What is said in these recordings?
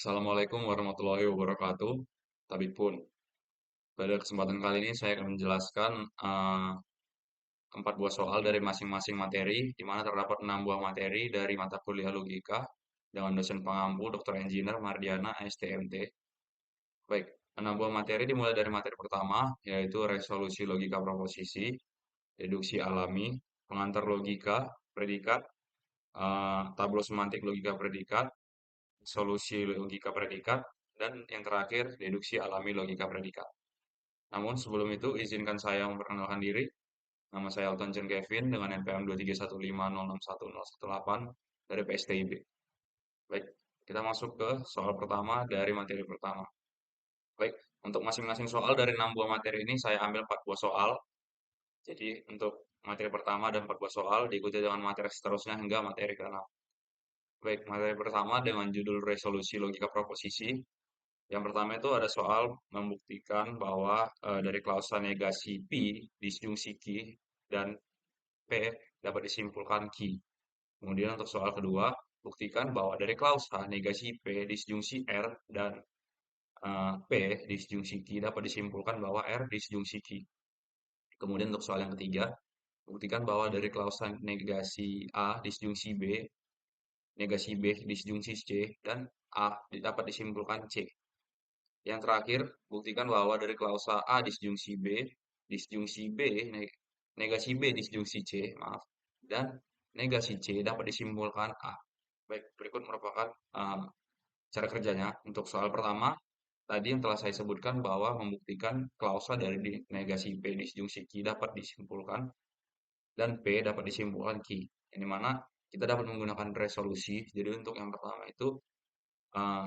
Assalamualaikum warahmatullahi wabarakatuh. Tabib pun, pada kesempatan kali ini saya akan menjelaskan 4 buah soal dari masing-masing materi, di mana terdapat 6 buah materi dari mata kuliah logika dengan dosen pengampu Dr. Engineer Mardiana STMT. Baik, 6 buah materi dimulai dari materi pertama, yaitu resolusi logika proposisi, deduksi alami, pengantar logika, predikat, tablo semantik logika predikat, solusi logika predikat, dan yang terakhir, deduksi alami logika predikat. Namun sebelum itu, izinkan saya memperkenalkan diri. Nama saya Alton John Kevin dengan NPM 231506118 dari PSTIB. Baik, kita masuk ke soal pertama dari materi pertama. Baik, untuk masing-masing soal dari 6 buah materi ini saya ambil 4 buah soal. Jadi untuk materi pertama dan 4 buah soal diikuti dengan materi seterusnya hingga materi ke-6. Baik, materi pertama dengan judul resolusi logika proposisi. Yang pertama itu ada soal membuktikan bahwa dari klausa negasi P disjungsi Q dan P dapat disimpulkan Q. Kemudian untuk soal kedua, buktikan bahwa dari klausa negasi P disjungsi R dan P disjungsi Q dapat disimpulkan bahwa R disjungsi Q. Kemudian untuk soal yang ketiga, buktikan bahwa dari klausa negasi A disjungsi B, negasi B disjungsi C, dan A dapat disimpulkan C. Yang terakhir, buktikan bahwa dari klausa A disjungsi B, disjungsi B, negasi B disjungsi C, maaf, dan negasi C dapat disimpulkan A. Baik, berikut merupakan cara kerjanya. Untuk soal pertama, tadi yang telah saya sebutkan bahwa membuktikan klausa dari negasi P disjungsi Q dapat disimpulkan dan P dapat disimpulkan Q. Yang mana kita dapat menggunakan resolusi. Jadi untuk yang pertama itu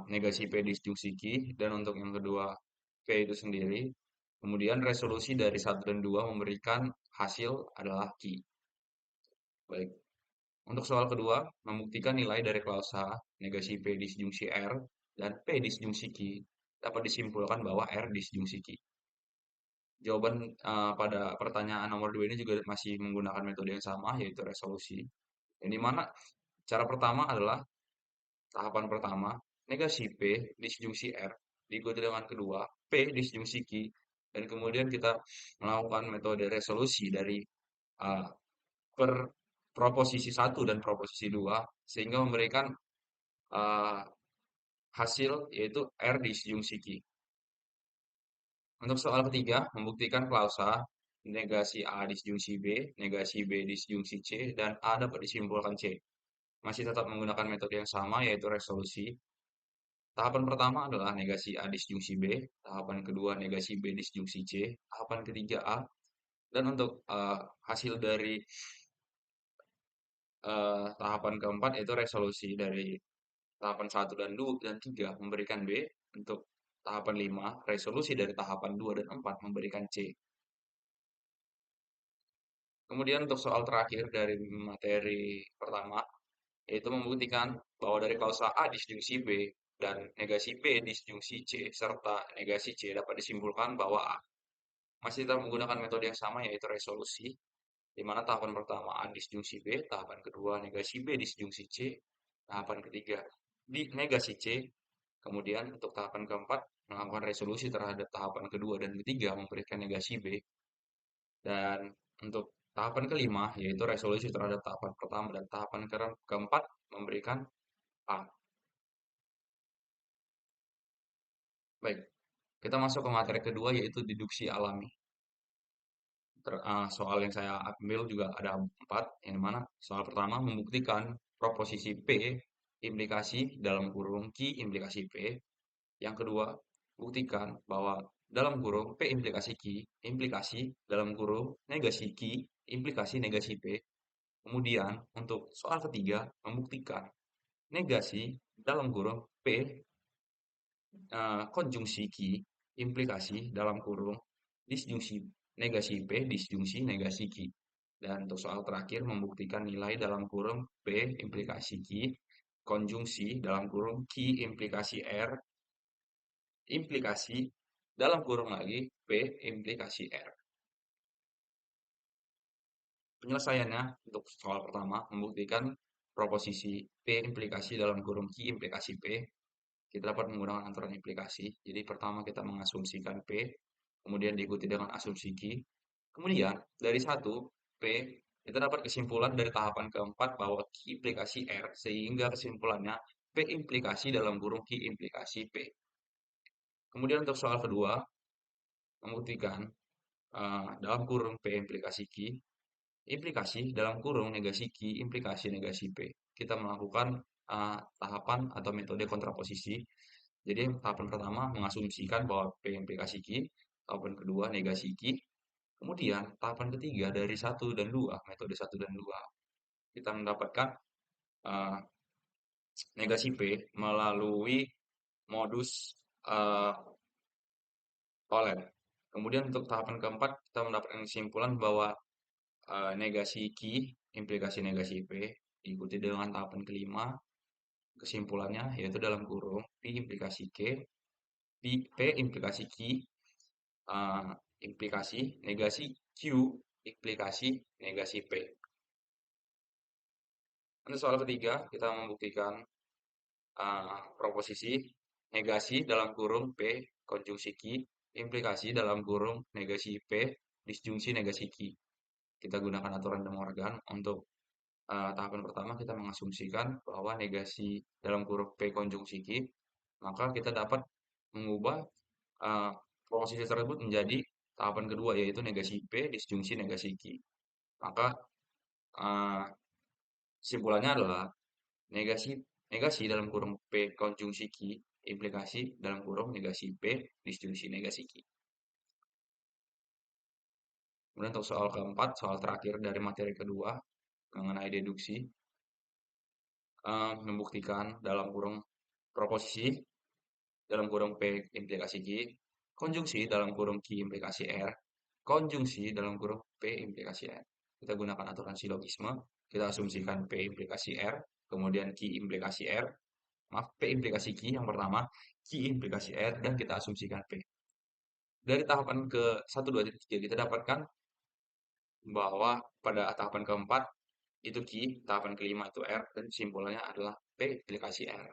negasi P disjungsi Q, dan untuk yang kedua P itu sendiri. Kemudian resolusi dari 1 dan 2 memberikan hasil adalah Q. Baik, untuk soal kedua, membuktikan nilai dari klausa negasi P disjungsi R dan P disjungsi Q dapat disimpulkan bahwa R disjungsi Q. Jawaban pada pertanyaan nomor 2 ini juga masih menggunakan metode yang sama, yaitu resolusi. Yang dimana cara pertama adalah tahapan pertama, negasi P disjungsi R diikuti dengan kedua, P disjungsi Q, dan kemudian kita melakukan metode resolusi dari uh, per proposisi satu dan proposisi 2 sehingga memberikan uh, hasil yaitu R disjungsi Q. Untuk soal ketiga, membuktikan klausa negasi A disjungsi B, negasi B disjungsi C, dan A dapat disimpulkan C. Masih tetap menggunakan metode yang sama yaitu resolusi. Tahapan pertama adalah negasi A disjungsi B, tahapan kedua negasi B disjungsi C, tahapan ketiga A, dan untuk hasil dari tahapan keempat yaitu resolusi dari tahapan satu dan 2 dan 3 memberikan B, untuk tahapan 5 resolusi dari tahapan 2 dan 4 memberikan C. Kemudian untuk soal terakhir dari materi pertama, yaitu membuktikan bahwa dari klausa A disjungsi B dan negasi B disjungsi C serta negasi C dapat disimpulkan bahwa A. Masih tetap menggunakan metode yang sama yaitu resolusi, di mana tahapan pertama A disjungsi B, tahapan kedua negasi B disjungsi C, tahapan ketiga di negasi C, kemudian untuk tahapan keempat melakukan resolusi terhadap tahapan kedua dan ketiga memberikan negasi B, dan untuk tahapan kelima yaitu resolusi terhadap tahapan pertama dan tahapan keempat memberikan A. Baik, kita masuk ke materi kedua yaitu deduksi alami. Soal yang saya ambil juga ada 4, yang mana soal pertama membuktikan proposisi P implikasi dalam kurung Q implikasi P. Yang kedua, buktikan bahwa dalam kurung P implikasi Q implikasi dalam kurung negasi Q implikasi negasi P. Kemudian untuk soal ketiga, membuktikan negasi dalam kurung P konjungsi Q implikasi dalam kurung disjungsi negasi P disjungsi negasi Q. Dan untuk soal terakhir membuktikan nilai dalam kurung P implikasi Q konjungsi dalam kurung Q implikasi R implikasi dalam kurung lagi P implikasi R. Penyelesaiannya untuk soal pertama membuktikan proposisi P implikasi dalam kurung Q implikasi P kita dapat menggunakan aturan implikasi. Jadi pertama kita mengasumsikan P, kemudian diikuti dengan asumsi Q. Kemudian dari satu P, kita dapat kesimpulan dari tahapan keempat bahwa Q implikasi R, sehingga kesimpulannya P implikasi dalam kurung Q implikasi P. Kemudian untuk soal kedua, membuktikan dalam kurung P implikasi Q, implikasi dalam kurung negasi Q implikasi negasi P. Kita melakukan tahapan atau metode kontraposisi. Jadi tahapan pertama mengasumsikan bahwa P implikasi Q, tahapan kedua negasi Q, kemudian tahapan ketiga dari satu dan 2, metode satu dan 2, kita mendapatkan uh, negasi P melalui modus uh, OLED. Kemudian untuk tahapan keempat kita mendapatkan kesimpulan bahwa negasi Q implikasi negasi P diikuti dengan tahapan kelima, kesimpulannya yaitu dalam kurung P implikasi Q, P implikasi Q, uh, implikasi negasi Q implikasi negasi P. Untuk soal ketiga kita membuktikan proposisi negasi dalam kurung P konjungsi Q implikasi dalam kurung negasi P disjungsi negasi Q. Kita gunakan aturan De Morgan untuk tahapan pertama kita mengasumsikan bahwa negasi dalam kurung P konjungsi Q, maka kita dapat mengubah uh, proposisi tersebut menjadi tahapan kedua yaitu negasi P disjungsi negasi Q. Maka uh, kesimpulannya adalah negasi negasi dalam kurung P konjungsi Q implikasi dalam kurung negasi P disjungsi negasi Q. Kemudian untuk soal keempat, soal terakhir dari materi kedua mengenai deduksi, membuktikan dalam kurung proposisi dalam kurung P implikasi Q, konjungsi dalam kurung Q implikasi R, konjungsi dalam kurung P implikasi R. Kita gunakan aturan silogisme, kita asumsikan P implikasi R, kemudian Q implikasi R, maaf, P implikasi Q yang pertama, Q implikasi R, dan kita asumsikan P. Dari tahapan ke 1, 2, 3 kita dapatkan bahwa pada tahapan keempat itu Q, tahapan kelima itu R, dan simbolnya adalah P implikasi R.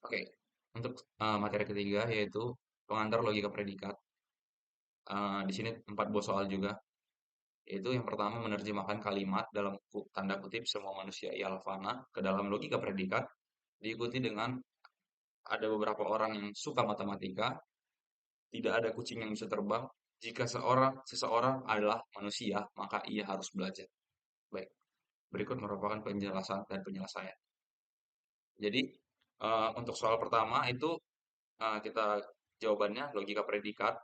Oke, untuk materi ketiga yaitu pengantar logika predikat. Di sini 4 buah soal juga, yaitu yang pertama menerjemahkan kalimat dalam tanda kutip semua manusia ialah fana ke dalam logika predikat, diikuti dengan ada beberapa orang yang suka matematika, tidak ada kucing yang bisa terbang, jika seseorang adalah manusia, maka ia harus belajar. Baik, berikut merupakan penjelasan dan penyelesaian. Jadi, untuk soal pertama itu kita jawabannya logika predikat,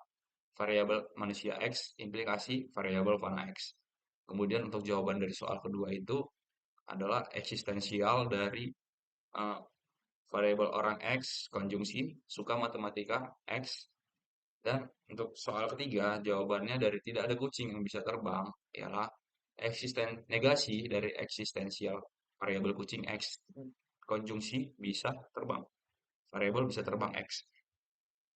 variabel manusia X, implikasi variabel fana X. Kemudian untuk jawaban dari soal kedua itu adalah eksistensial dari uh, variabel orang X, konjungsi, suka matematika X. Dan untuk soal ketiga, jawabannya dari tidak ada kucing yang bisa terbang ialah negasi dari eksistensial variabel kucing X, konjungsi bisa terbang, variabel bisa terbang X.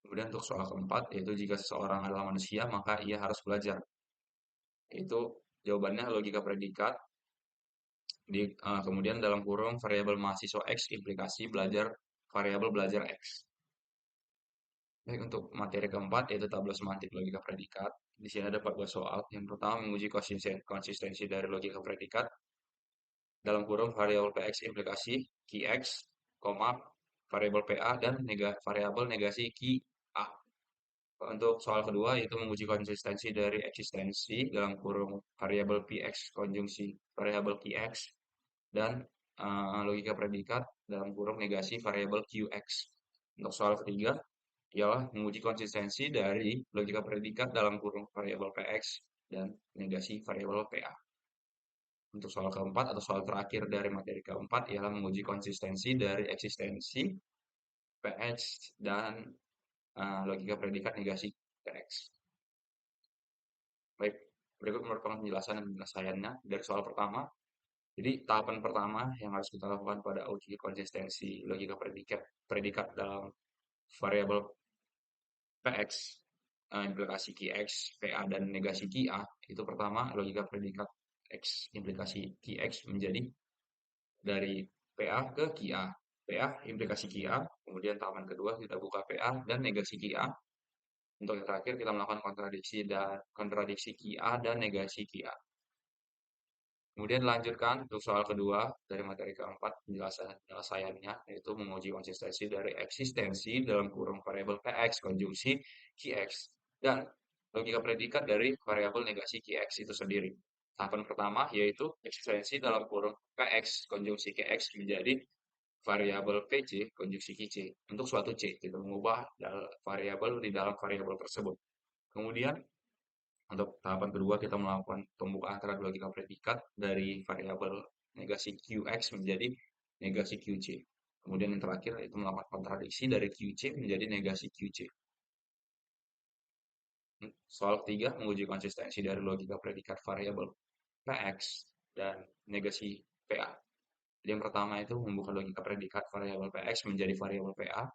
Kemudian untuk soal keempat, yaitu jika seseorang adalah manusia, maka ia harus belajar. Itu jawabannya logika predikat. Kemudian dalam kurung variabel mahasiswa X implikasi belajar variabel belajar X. Baik, untuk materi keempat yaitu tabel semantik logika predikat. Di sini ada 14 soal. Yang pertama menguji konsistensi dari logika predikat dalam kurung variabel PX implikasi QX, variabel PA dan variabel negasi QA. Untuk soal kedua yaitu menguji konsistensi dari eksistensi dalam kurung variabel PX konjungsi variabel QX dan logika predikat dalam kurung negasi variabel QX. Untuk soal ketiga ialah menguji konsistensi dari logika predikat dalam kurung variabel PX dan negasi variabel PA. Untuk soal keempat atau soal terakhir dari materi keempat ialah menguji konsistensi dari eksistensi PX dan logika predikat negasi PX. Baik, berikut merupakan penjelasan dan penyelesaiannya dari soal pertama. Jadi tahapan pertama yang harus kita lakukan pada uji konsistensi logika predikat dalam variabel PX, implikasi QX, PA dan negasi QA itu pertama logika predikat X implikasi QX menjadi dari PA ke QA. PA implikasi QA, kemudian tahapan kedua kita buka PA dan negasi QA. Untuk yang terakhir kita melakukan kontradiksi QA dan negasi QA. Kemudian lanjutkan untuk soal kedua dari materi keempat penyelesaiannya yaitu menguji konsistensi dari eksistensi dalam kurung variabel Px konjungsi Qx dan logika predikat dari variabel negasi Qx itu sendiri. Tahapan pertama yaitu eksistensi dalam kurung Px konjungsi Qx menjadi variabel Pc konjungsi Qc untuk suatu C. Kita mengubah variabel di dalam variabel tersebut. Kemudian untuk tahapan kedua kita melakukan pembukaan terhadap logika predikat dari variabel negasi Qx menjadi negasi Qc. Kemudian yang terakhir itu melakukan kontradiksi dari Qc menjadi negasi Qc. Soal ketiga menguji konsistensi dari logika predikat variabel Px dan negasi Pa. Jadi yang pertama itu membuka logika predikat variabel Px menjadi variabel Pa.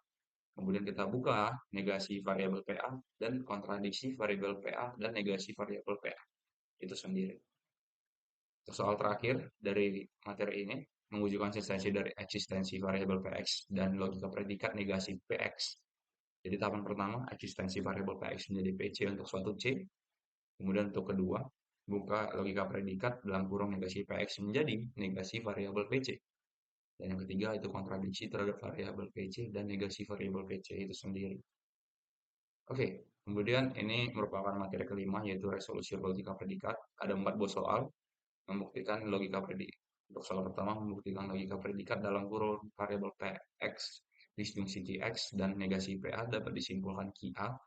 Kemudian kita buka negasi variabel Pa dan kontradiksi variabel Pa dan negasi variabel Pa itu sendiri. Soal terakhir dari materi ini menguji konsistensi dari eksistensi variabel Px dan logika predikat negasi Px. Jadi tahapan pertama eksistensi variabel Px menjadi Pc untuk suatu C. Kemudian untuk kedua buka logika predikat dalam kurung negasi Px menjadi negasi variabel Pc. Dan yang ketiga itu kontradiksi terhadap variabel Pc dan negasi variabel Pc itu sendiri. Oke, kemudian ini merupakan materi kelima yaitu resolusi logika predikat. Ada 4 buah soal membuktikan logika predikat. Untuk soal pertama membuktikan logika predikat dalam kurung variabel Px disjungsi Qx dan negasi Pa dapat disimpulkan QA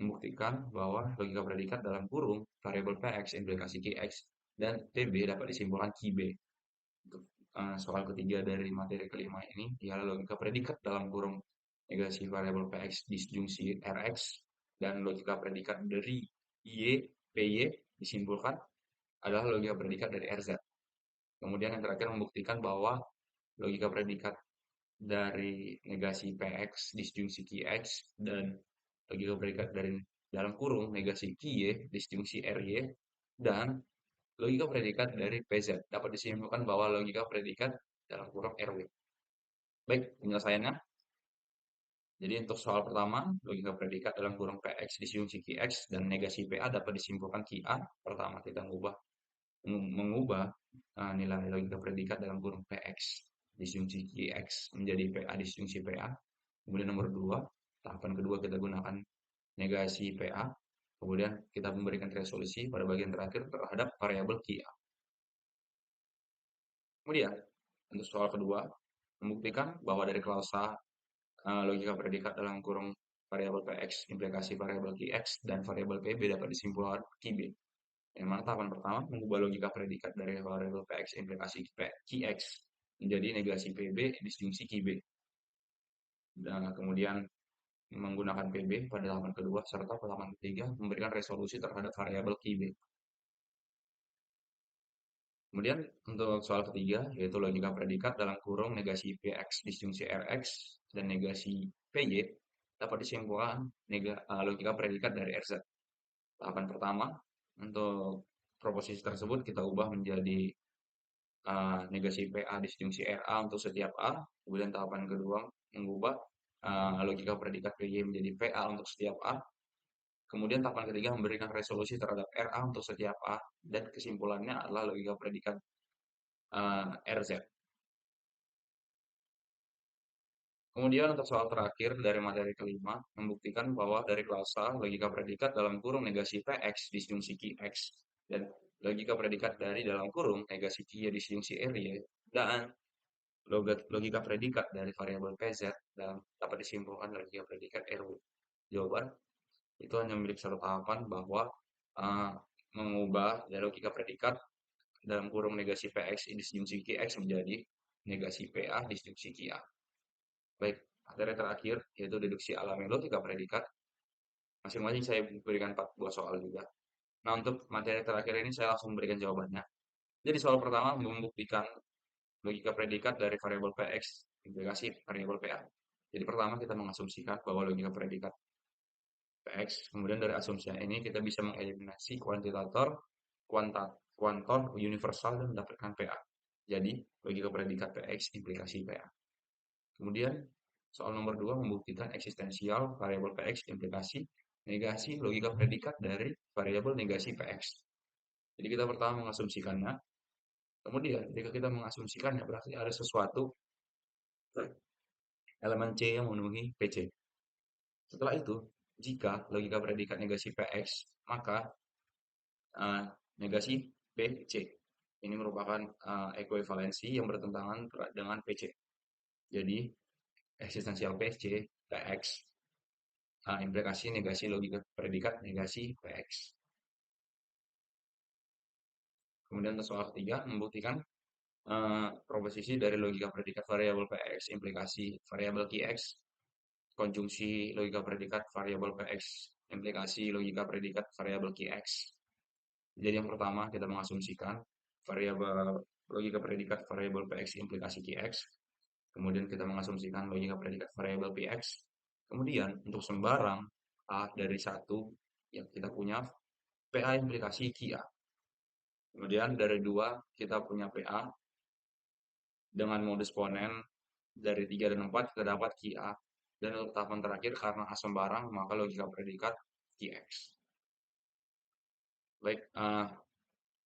membuktikan bahwa logika predikat dalam kurung variabel Px implikasi Qx dan Pb dapat disimpulkan Qb. Untuk soal ketiga dari materi kelima ini ialah logika predikat dalam kurung negasi variabel Px disjungsi Rx dan logika predikat dari Y, Py disimpulkan adalah logika predikat dari Rz. Kemudian yang terakhir membuktikan bahwa logika predikat dari negasi Px disjungsi Qx dan logika predikat dari dalam kurung negasi Qy disjungsi Ry dan logika predikat dari Pz dapat disimpulkan bahwa logika predikat dalam kurung Rw. Baik, penyelesaiannya. Jadi untuk soal pertama, logika predikat dalam kurung Px disjungsi Qx dan negasi Pa dapat disimpulkan Qa. Pertama kita mengubah nilai logika predikat dalam kurung Px disjungsi Qx menjadi Pa disjungsi Pa. Kemudian nomor 2, tahapan kedua kita gunakan negasi Pa. Kemudian kita memberikan resolusi pada bagian terakhir terhadap variabel Qa. Kemudian untuk soal kedua, membuktikan bahwa dari klausa logika predikat dalam kurung variabel Px implikasi variabel Qx dan variabel Pb dapat disimpulkan Qb. Yang mana tahapan pertama mengubah logika predikat dari variabel Px implikasi Qx menjadi negasi Pb disjungsi Qb. Dan kemudian menggunakan Pb pada tahapan kedua serta tahapan ketiga memberikan resolusi terhadap variabel Qb. Kemudian untuk soal ketiga yaitu logika predikat dalam kurung negasi Px disjungsi Rx dan negasi Py dapat disimpulkan logika predikat dari Rz. Tahapan pertama untuk proposisi tersebut kita ubah menjadi negasi PA disjungsi RA untuk setiap A. Kemudian tahapan kedua mengubah logika predikat PY menjadi PA untuk setiap A. Kemudian tahapan ketiga memberikan resolusi terhadap RA untuk setiap A. Dan kesimpulannya adalah logika predikat RZ. Kemudian untuk soal terakhir dari materi kelima, membuktikan bahwa dari klausa logika predikat dalam kurung negasi Px disjungsi Qx dan logika predikat dari dalam kurung negasi Qy disjungsi Ry dan logika predikat dari variabel Pz dapat disimpulkan logika predikat Rw. Jawaban itu hanya memiliki satu tahapan bahwa uh, mengubah dari logika predikat dalam kurung negasi Px disjungsi Qx menjadi negasi Pa disjungsi Qa. Baik, materi terakhir yaitu deduksi alami logika predikat. Masing-masing saya berikan 4 buah soal juga. Nah, untuk materi terakhir ini saya langsung berikan jawabannya. Jadi soal pertama membuktikan logika predikat dari variabel Px implikasi variabel Pa. Jadi pertama kita mengasumsikan bahwa logika predikat Px, kemudian dari asumsi ini kita bisa mengeliminasi kuantor universal dan mendapatkan Pa. Jadi, logika predikat PX implikasi PA. Kemudian, soal nomor 2 membuktikan eksistensial variabel PX implikasi negasi logika predikat dari variabel negasi PX. Jadi kita pertama mengasumsikannya, kemudian jika kita mengasumsikannya berarti ada sesuatu elemen C yang memenuhi PC. Setelah itu, jika logika predikat negasi PX, maka eh, negasi PC. Ini merupakan ekuivalensi yang bertentangan dengan PC. Jadi, eksistensial PC, PX, implikasi negasi logika predikat negasi PX. Kemudian untuk soal ketiga, membuktikan proposisi dari logika predikat variabel PX, implikasi variabel QX, konjungsi logika predikat variabel PX, implikasi logika predikat variabel QX. Jadi yang pertama kita mengasumsikan variabel logika predikat variabel PX implikasi QX. Kemudian kita mengasumsikan logika predikat variabel PX. Kemudian untuk sembarang A dari satu yang kita punya PA implikasi QA. Kemudian dari dua kita punya PA dengan modus ponen dari 3 dan 4 kita dapat QA. Dan untuk tahapan terakhir karena A sembarang maka logika predikat QX. Baik,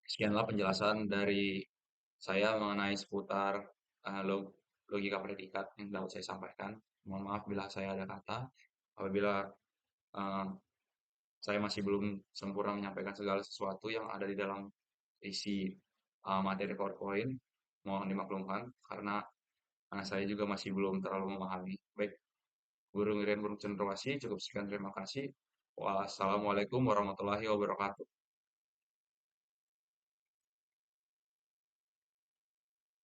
sekianlah penjelasan dari saya mengenai seputar logika predikat yang dapat saya sampaikan. Mohon maaf bila saya ada kata, apabila uh, saya masih belum sempurna menyampaikan segala sesuatu yang ada di dalam isi materi PowerPoint. Mohon dimaklumkan karena saya juga masih belum terlalu memahami. Baik, Guru Ngirian Burung Cenderawasih, cukup sekian terima kasih. Wassalamualaikum warahmatullahi wabarakatuh.